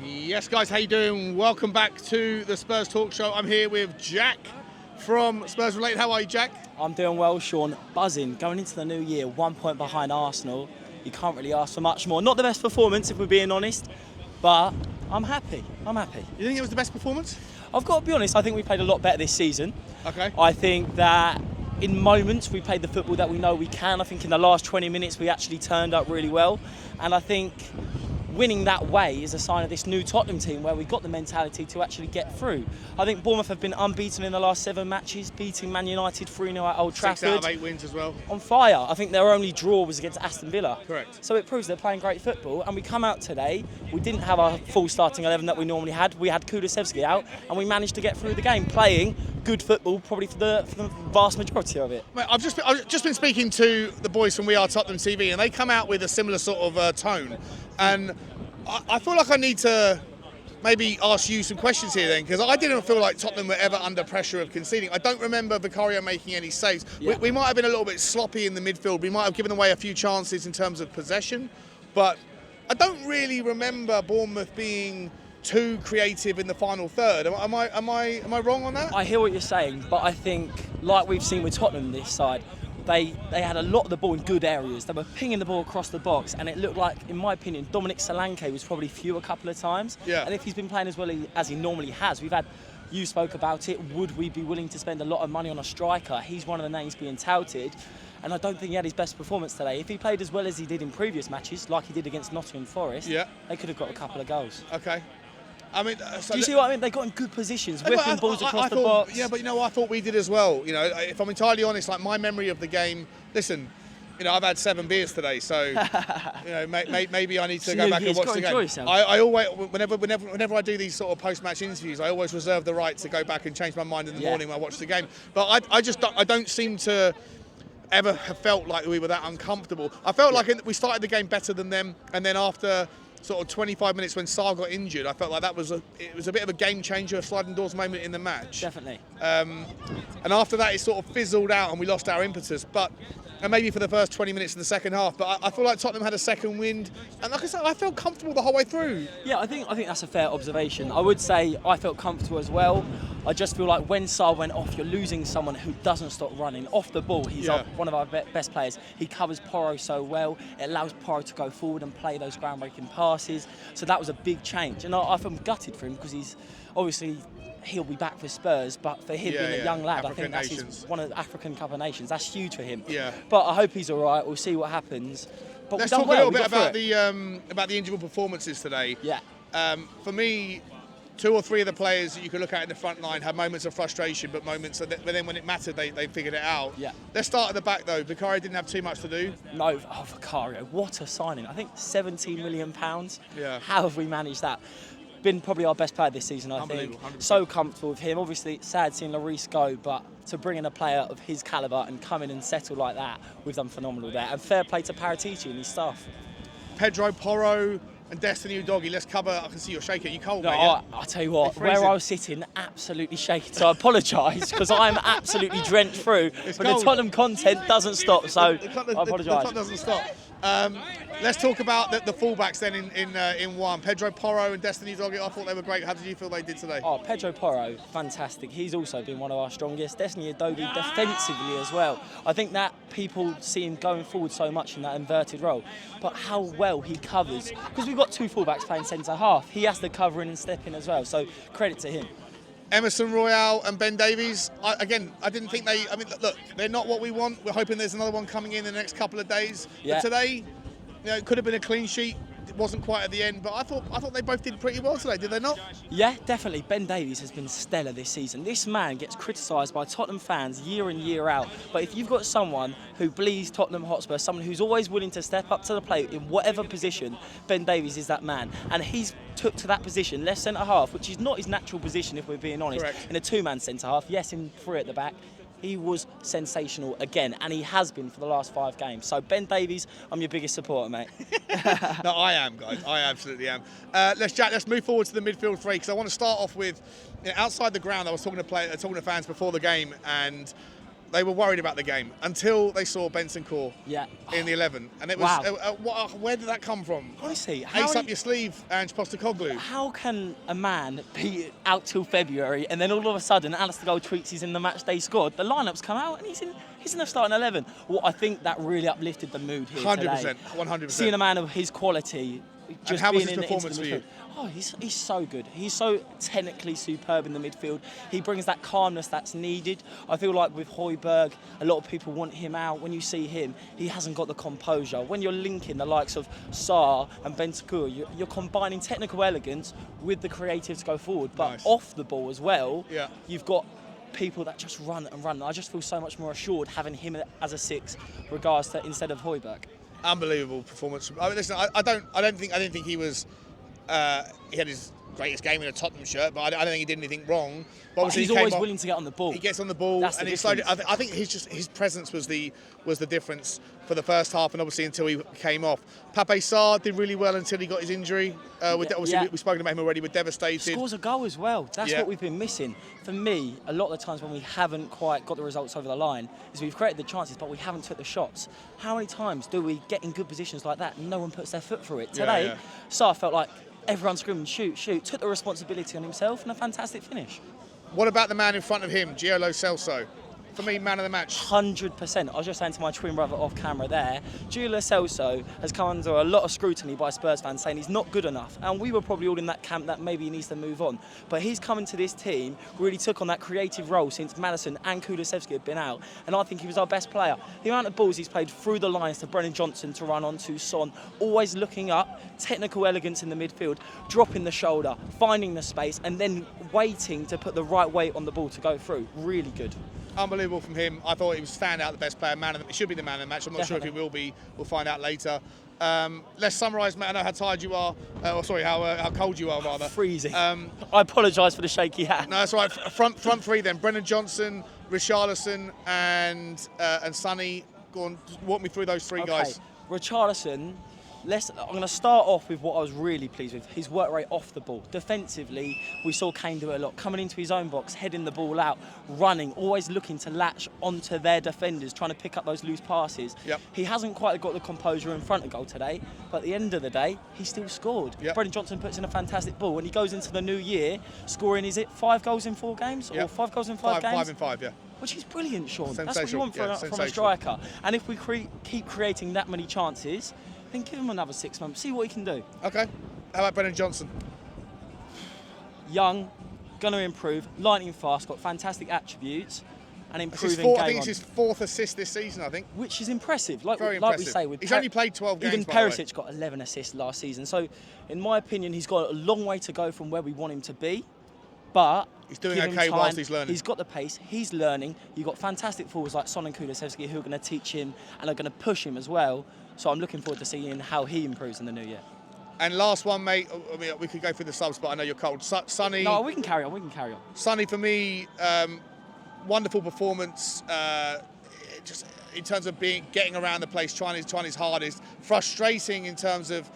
Yes, guys, how you doing? Welcome back to the Spurs Talk Show. I'm here with Jack from Spurs Related. How are you, Jack? I'm doing well, Sean. Buzzing. Going into the new year, 1 point behind Arsenal. You can't really ask for much more. Not the best performance, if we're being honest, but I'm happy. You think it was the best performance? I've got to be honest, I think we played a lot better this season. Okay. I think that in moments we played the football that we know we can. I think in the last 20 minutes we actually turned up really well. And I think winning that way is a sign of this new Tottenham team where we got the mentality to actually get through. I think Bournemouth have been unbeaten in the last 7 matches, beating Man United 3-0 at Old Trafford. 6 out of 8 wins as well. On fire. I think their only draw was against Aston Villa. Correct. So it proves they're playing great football. And we come out today, we didn't have our full starting 11 that we normally had. We had Kulusevski out and we managed to get through the game playing good football probably for the vast majority of it. Mate, I've just been speaking to the boys from We Are Tottenham TV and they come out with a similar sort of tone. And I feel like I need to maybe ask you some questions here then, because I didn't feel like Tottenham were ever under pressure of conceding. I don't remember Vicario making any saves. Yeah. We might have been a little bit sloppy in the midfield. We might have given away a few chances in terms of possession, but I don't really remember Bournemouth being too creative in the final third. Am I wrong on that? I hear what you're saying, but I think, like we've seen with Tottenham this side, they had a lot of the ball in good areas. They were pinging the ball across the box, and it looked like, in my opinion, Dominic Solanke was probably few a couple of times. Yeah. And if he's been playing as well as he normally has, you spoke about it, would we be willing to spend a lot of money on a striker? He's one of the names being touted, and I don't think he had his best performance today. If he played as well as he did in previous matches, like he did against Nottingham Forest, they could have got a couple of goals. Okay. I mean, do you see what I mean? They got in good positions, whipping balls across the box. Yeah, but I thought we did as well. If I'm entirely honest, like my memory of the game. Listen, I've had 7 beers today, so maybe I need to go back and watch the game. I always, whenever I do these sort of post-match interviews, I always reserve the right to go back and change my mind in the morning when I watch the game. But I don't seem to ever have felt like we were that uncomfortable. I felt like we started the game better than them, and then after sort of 25 minutes when Sarr got injured, I felt like it was a bit of a game changer, a sliding doors moment in the match. Definitely. And after that, it sort of fizzled out and we lost our impetus. And maybe for the first 20 minutes in the second half. But I feel like Tottenham had a second wind. And like I said, I felt comfortable the whole way through. Yeah, I think that's a fair observation. I would say I felt comfortable as well. I just feel like when Sarr went off, you're losing someone who doesn't stop running. Off the ball, he's one of our best players. He covers Porro so well. It allows Porro to go forward and play those groundbreaking passes. So that was a big change. And I feel gutted for him because he'll be back for Spurs, but for him being a young lad, African I think that's one of the African Cup of Nations. That's huge for him. Yeah. But I hope he's all right. We'll see what happens. But let's talk a little bit about the individual performances today. Yeah. For me, 2 or 3 of the players that you could look at in the front line had moments of frustration, but then when it mattered, they figured it out. Yeah. Let's start at the back though. Vicario didn't have too much to do. No, Vicario, what a signing! I think £17 million. Yeah. How have we managed that? Been probably our best player this season, I think. 100%. So comfortable with him. Obviously, it's sad seeing Lloris go, but to bring in a player of his calibre and come in and settle like that, we've done phenomenal there. And fair play to Paratici and his staff. Pedro Porro and Destiny Udogie, let's cover. I can see you're shaking. You cold, No, mate? I'll tell you what, where I was sitting, absolutely shaking. So I apologise because I'm absolutely drenched through. But cold. the Tottenham content doesn't stop, so I apologise. The clock doesn't stop. Let's talk about the fullbacks then in one. Pedro Porro and Destiny Udogie, I thought they were great. How did you feel they did today? Oh, Pedro Porro, fantastic. He's also been one of our strongest. Destiny Udogie defensively as well. I think that people see him going forward so much in that inverted role, but how well he covers. Because we've got 2 fullbacks playing centre half. He has to cover in and step in as well, so credit to him. Emerson Royale and Ben Davies, I didn't think look, they're not what we want. We're hoping there's another one coming in the next couple of days. Yeah. But today, it could have been a clean sheet. It wasn't quite at the end, but I thought they both did pretty well today, did they not? Yeah, definitely. Ben Davies has been stellar this season. This man gets criticised by Tottenham fans year in, year out. But if you've got someone who bleeds Tottenham Hotspur, someone who's always willing to step up to the plate in whatever position, Ben Davies is that man. And he's took to that position, left centre-half, which is not his natural position if we're being honest. Correct. In a 2-man centre-half, yes, in 3 at the back. He was sensational again, and he has been for the last 5 games. So, Ben Davies, I'm your biggest supporter, mate. No, I am, guys. I absolutely am. Let's move forward to the midfield 3, because I want to start off with, outside the ground, I was talking to fans before the game, and they were worried about the game until they saw Bentancur in the 11. And it was, where did that come from? Honestly, ace up your sleeve, Ange Postecoglou. How can a man be out till February and then all of a sudden Alistair Gold tweets he's in the match day squad, the lineup's come out and he's in the starting 11. Well, I think that really uplifted the mood here 100%, today. 100%. Seeing a man of his quality just and how was being his performance for you? Oh, he's so good. He's so technically superb in the midfield. He brings that calmness that's needed. I feel like with Højbjerg, a lot of people want him out. When you see him, he hasn't got the composure. When you're linking the likes of Sarr and Bentancur, you're combining technical elegance with the creative to go forward. But off the ball as well, you've got people that just run and run. I just feel so much more assured having him as a 6 regards to instead of Højbjerg. Unbelievable performance. I mean, listen, I didn't think he was. He had his greatest game in a Tottenham shirt, but I don't think he did anything wrong. But he's always willing to get on the ball. He gets on the ball, and I think his presence was the difference for the first half, and obviously until he came off. Pape Sarr did really well until he got his injury. We've spoken about him already. We're devastated. Scores a goal as well. That's what we've been missing. For me, a lot of the times when we haven't quite got the results over the line, is we've created the chances, but we haven't took the shots. How many times do we get in good positions like that and no one puts their foot through it? Today, Sarr felt like everyone screaming, shoot, took the responsibility on himself, and a fantastic finish. What about the man in front of him, Gio Lo Celso? For me, man of the match. 100%. I was just saying to my twin brother off camera there, Gio Lo Celso has come under a lot of scrutiny by Spurs fans saying he's not good enough. And we were probably all in that camp that maybe he needs to move on. But he's come into this team, really took on that creative role since Maddison and Kulusevski had been out. And I think he was our best player. The amount of balls he's played through the lines to Brennan Johnson to run onto Son, always looking up, technical elegance in the midfield, dropping the shoulder, finding the space, and then waiting to put the right weight on the ball to go through. Really good. Unbelievable from him. I thought he was standout, the best player, he should be the man of the match. I'm not sure if he will be. We'll find out later. Let's summarise, Matt. I know how tired you are. How cold you are, rather. Freezing. I apologise for the shaky hat. No, that's all right. Front three then. Brennan Johnson, Richarlison, and Sonny. Go on, walk me through those three guys. Richarlison. I'm going to start off with what I was really pleased with, his work rate off the ball. Defensively, we saw Kane do it a lot, coming into his own box, heading the ball out, running, always looking to latch onto their defenders, trying to pick up those loose passes. He hasn't quite got the composure in front of goal today, but at the end of the day, he still scored. Brendan Johnson puts in a fantastic ball. When he goes into the new year, scoring, is it 5 goals in 4 games? Or 5 goals in 5 games? 5 in 5, Which is brilliant, Sean. Sensational. That's what you want from a striker. And if we keep creating that many chances, then give him another 6 months, see what he can do. Okay. How about Brennan Johnson? Young, going to improve, lightning fast, got fantastic attributes, and improving game I think it's his 4th assist this season, I think. Which is impressive. Very impressive. Like we say, he's only played 12 games, even Perisic got 11 assists last season. So, in my opinion, he's got a long way to go from where we want him to be. But he's doing okay whilst he's learning. He's got the pace, he's learning. You've got fantastic forwards like Son and Kulusevski who are going to teach him and are going to push him as well. So I'm looking forward to seeing how he improves in the new year. And last one, mate. I mean, we could go through the subs, but I know you're cold. Sonny. No, we can carry on. Sonny, for me, wonderful performance. Just in terms of getting around the place, trying his hardest. Frustrating in terms of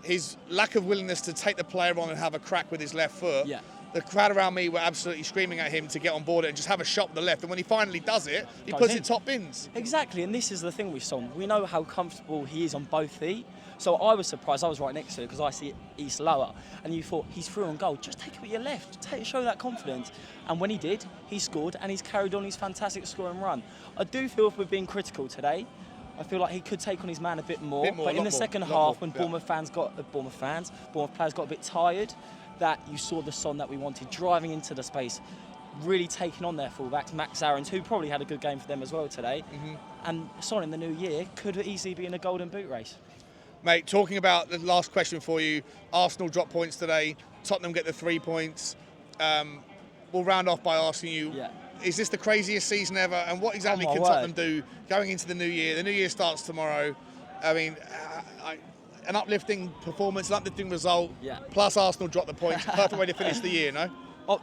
his lack of willingness to take the player on and have a crack with his left foot. The crowd around me were absolutely screaming at him to get on board it and just have a shot with the left. And when he finally does it, he puts it top bins. Exactly, and this is the thing with Son. We know how comfortable he is on both feet. So I was surprised. I was right next to it because I see it east lower. And you thought, he's through on goal. Just take it with your left. Show that confidence. And when he did, he scored and he's carried on his fantastic scoring run. I do feel if we're being critical today, I feel like he could take on his man a bit more. But in the second half, when Bournemouth players got a bit tired, that you saw the Son that we wanted, driving into the space, really taking on their fullbacks, Max Aarons, who probably had a good game for them as well today. And Son in the new year could easily be in a golden boot race. Mate, talking about the last question for you, Arsenal drop points today, Tottenham get the 3 points. We'll round off by asking you, is this the craziest season ever? And what exactly can Tottenham do going into the new year? The new year starts tomorrow. I mean, an uplifting performance, an uplifting result, plus Arsenal drop the points. Perfect way to finish the year, no?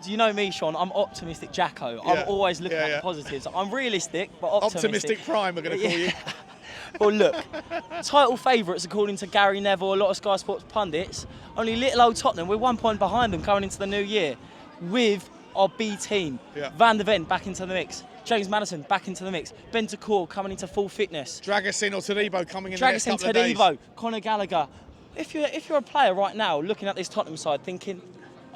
You know me, Sean, I'm optimistic Jacko. I'm always looking at the positives. I'm realistic, but optimistic. Optimistic Prime, we're going to call you. Well, look, title favourites, according to Gary Neville, a lot of Sky Sports pundits, only little old Tottenham, we're 1 point behind them going into the new year with our B team. Van der Ven back into the mix. James Maddison back into the mix. Bentancur coming into full fitness. Dragusin or Todibo coming in the next couple of days. Todibo, Conor Gallagher. If you're a player right now looking at this Tottenham side thinking,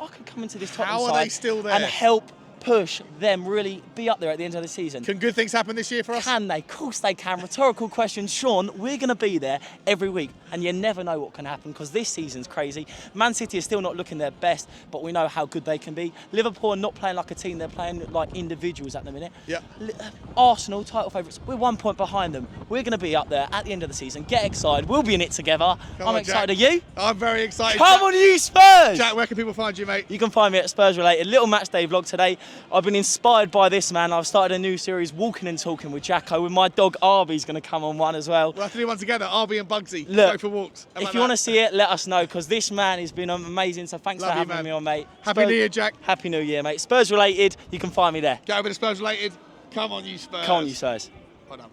I could come into this Tottenham side they still there? And help push them really be up there at the end of the season. Can good things happen this year for us? Can they? Of course they can. Rhetorical question. Sean, we're going to be there every week and you never know what can happen because this season's crazy. Man City is still not looking their best, but we know how good they can be. Liverpool are not playing like a team, they're playing like individuals at the minute. Yeah. Arsenal, title favourites, we're 1 point behind them. We're going to be up there at the end of the season. Get excited. We'll be in it together. I'm excited. Jack. Are you? I'm very excited. Come on, you Spurs! Jack, where can people find you, mate? You can find me at Spurs Related. Little match day vlog today. I've been inspired by this, man. I've started a new series, Walking and Talking with Jacko, with my dog Arby's going to come on one as well. We'll have to do one together, Arby and Bugsy. Look, go for walks. If you want to see it, let us know, because this man has been amazing, so thanks for having me on, mate. Happy New Year, Jack. Happy New Year, mate. Spurs Related, you can find me there. Get over to Spurs Related. Come on, you Spurs. Come on, you Spurs. Well done, mate.